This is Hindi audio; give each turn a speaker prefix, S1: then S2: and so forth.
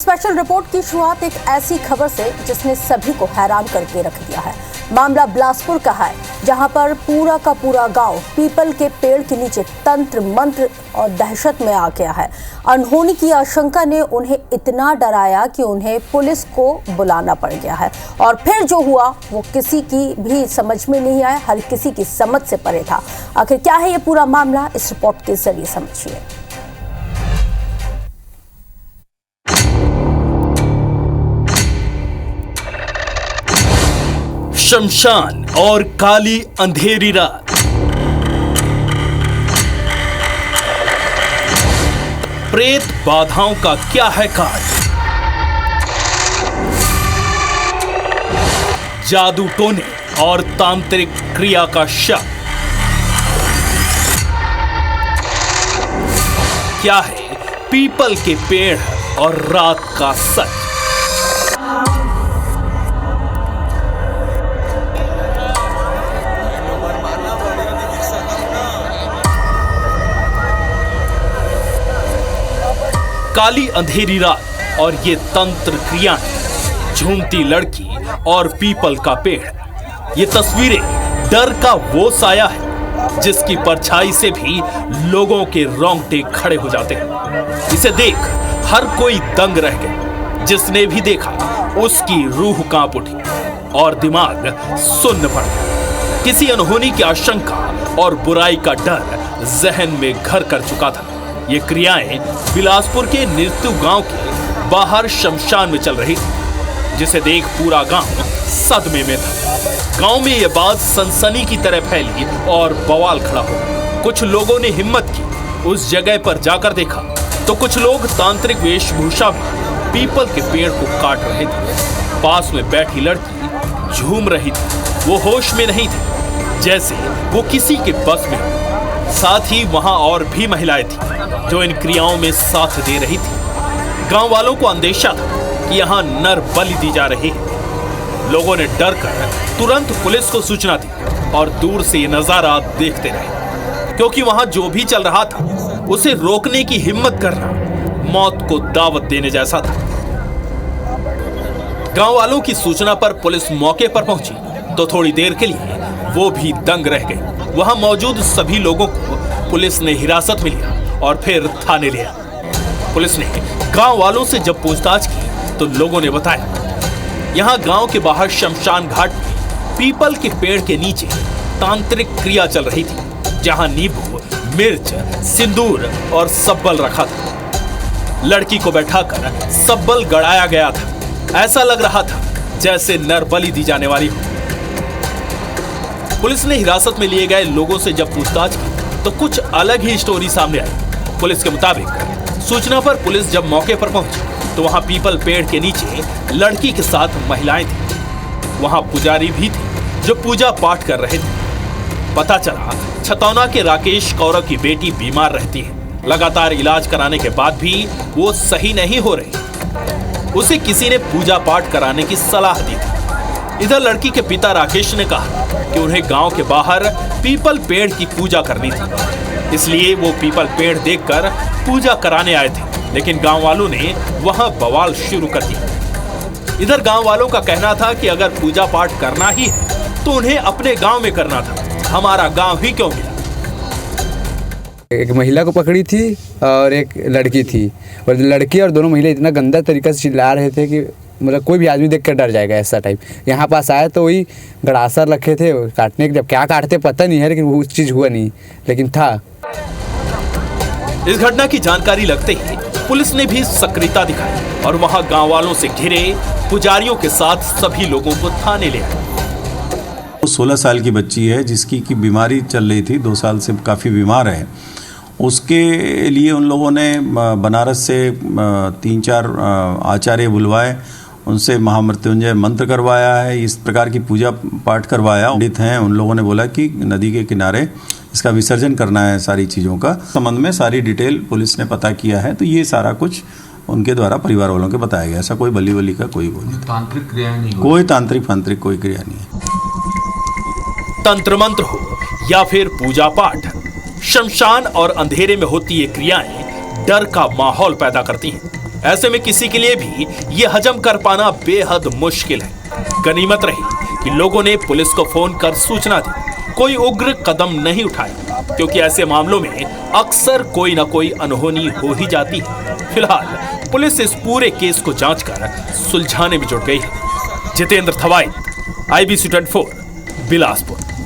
S1: स्पेशल रिपोर्ट की शुरुआत एक ऐसी खबर से जिसने सभी को हैरान करके रख दिया है। मामला बिलासपुर का है, जहां पर पूरा का पूरा गांव पीपल के पेड़ के नीचे तंत्र मंत्र और दहशत में आ गया है। अनहोनी की आशंका ने उन्हें इतना डराया कि उन्हें पुलिस को बुलाना पड़ गया है, और फिर जो हुआ वो किसी की भी समझ में नहीं आया, हर किसी की समझ से परे था। आखिर क्या है ये पूरा मामला, इस रिपोर्ट के जरिए समझिए।
S2: शमशान और काली अंधेरी रात। प्रेत बाधाओं का क्या है काज? जादू टोने और तांत्रिक क्रिया का शक। क्या है पीपल के पेड़ और रात का सच? काली अंधेरी रात और ये तंत्र क्रियाएं, झूमती लड़की और पीपल का पेड़, ये तस्वीरें डर का वो साया है जिसकी परछाई से भी लोगों के रोंगटे खड़े हो जाते हैं। इसे देख हर कोई दंग रह गया। जिसने भी देखा उसकी रूह कांप उठी और दिमाग सुन्न पड़ गया। किसी अनहोनी की आशंका और बुराई का डर जहन में घर कर चुका था। ये क्रियाएं बिलासपुर के निर्तु गांव के बाहर शमशान में चल रही थी, जिसे देख पूरा गांव सदमे में था। गांव में यह बात सनसनी की तरह फैली और बवाल खड़ा हो। कुछ लोगों ने हिम्मत की, उस जगह पर जाकर देखा तो कुछ लोग तांत्रिक वेशभूषा में पीपल के पेड़ को काट रहे थे। पास में बैठी लड़की झूम रही थी। वो होश में नहीं थी, जैसे वो किसी के बस में हो। साथ ही वहां और भी महिलाएं थी जो इन क्रियाओं में साथ दे रही थी। गांव वालों को अंदेशा था कि यहां नर बलि दी जा रही है। लोगों ने डर कर तुरंत पुलिस को सूचना दी और दूर से ये नजारा देखते रहे, क्योंकि वहां जो भी चल रहा था उसे रोकने की हिम्मत करना मौत को दावत देने जैसा था। गांव वालों की सूचना पर पुलिस मौके पर पहुंची तो थोड़ी देर के लिए वो भी दंग रह गई। वहां मौजूद सभी लोगों को पुलिस ने हिरासत में लिया और फिर थाने लिया। पुलिस ने गांव वालों से जब पूछताछ की तो लोगों ने बताया यहां गांव के बाहर शमशान घाट में पीपल के पेड़ के नीचे तांत्रिक क्रिया चल रही थी, जहां नींबू, मिर्च, सिंदूर और सब्बल रखा था। लड़की को बैठाकर सब्बल गड़ाया गया था। ऐसा लग रहा था जैसे नर बलि दी जाने वाली हो। पुलिस ने हिरासत में लिए गए लोगों से जब पूछताछ की तो कुछ अलग ही स्टोरी सामने आई। पुलिस के मुताबिक सूचना पर पुलिस जब मौके पर पहुंची तो वहां पीपल पेड़ के नीचे लड़की के साथ महिलाएं थी। वहां पुजारी भी थे जो पूजा पाठ कर रहे थे। पता चला छतौना के राकेश कौरव की बेटी बीमार रहती है। लगातार इलाज कराने के बाद भी वो सही नहीं हो रही। उसे किसी ने पूजा पाठ कराने की सलाह दी थी। इधर लड़की के पिता राकेश ने कहा कि उन्हें गांव के बाहर पीपल पेड़ की पूजा करनी थी, इसलिए वो पीपल पेड़ देखकर पूजा कराने आए थे। लेकिन गांव वालों ने वहां बवाल शुरू कर दिया। इधर गांव वालों का कहना था कि अगर पूजा पाठ करना ही है तो उन्हें अपने गांव में करना था, हमारा गांव ही क्यों मिला।
S3: एक महिला को पकड़ी थी और एक लड़की थी, और लड़की और दोनों महिला इतना गंदा तरीका से चिल्ला रहे थे कि मतलब कोई भी आदमी देख कर डर जाएगा ऐसा टाइप। यहाँ पास आए तो वही गड़ासर रखे थे काटने के, जब क्या काटते पता नहीं है, लेकिन वो चीज़ हुआ नहीं, लेकिन था।
S2: इस घटना की जानकारी लगते ही पुलिस ने भी सक्रियता दिखाई और वहां गांव वालों से घिरे पुजारियों के साथ सभी लोगों को थाने ले आए।
S4: 16 साल की बच्ची है जिसकी की बीमारी चल रही थी, 2 साल से काफ़ी बीमार है। उसके लिए उन लोगों ने बनारस से 3-4 आचार्य बुलवाए, उनसे महामृत्युंजय मंत्र करवाया है, इस प्रकार की पूजा पाठ करवाया। पंडित हैं, उन लोगों ने बोला कि नदी के किनारे इसका विसर्जन करना है। सारी चीज़ों का संबंध में सारी डिटेल पुलिस ने पता किया है, तो ये सारा कुछ उनके द्वारा परिवार वालों के बताया गया। ऐसा कोई बली वली का कोई
S5: तांत्रिक क्रिया नहीं,
S4: कोई तांत्रिक फांत्रिक कोई क्रिया नहीं है।
S2: तंत्र मंत्र हो या फिर पूजा पाठ, शमशान और अंधेरे में होती ये क्रियाएं डर का माहौल पैदा करती हैं। ऐसे में किसी के लिए भी ये हजम कर पाना बेहद मुश्किल है। गनीमत रही कि लोगों ने पुलिस को फोन कर सूचना दी, कोई उग्र कदम नहीं उठाया, क्योंकि ऐसे मामलों में अक्सर कोई ना कोई अनहोनी हो ही जाती है। फिलहाल पुलिस इस पूरे केस को जांचकर सुलझाने में जुट गई है। जितेंद्र थवाई, IBC 24, बिलासपुर।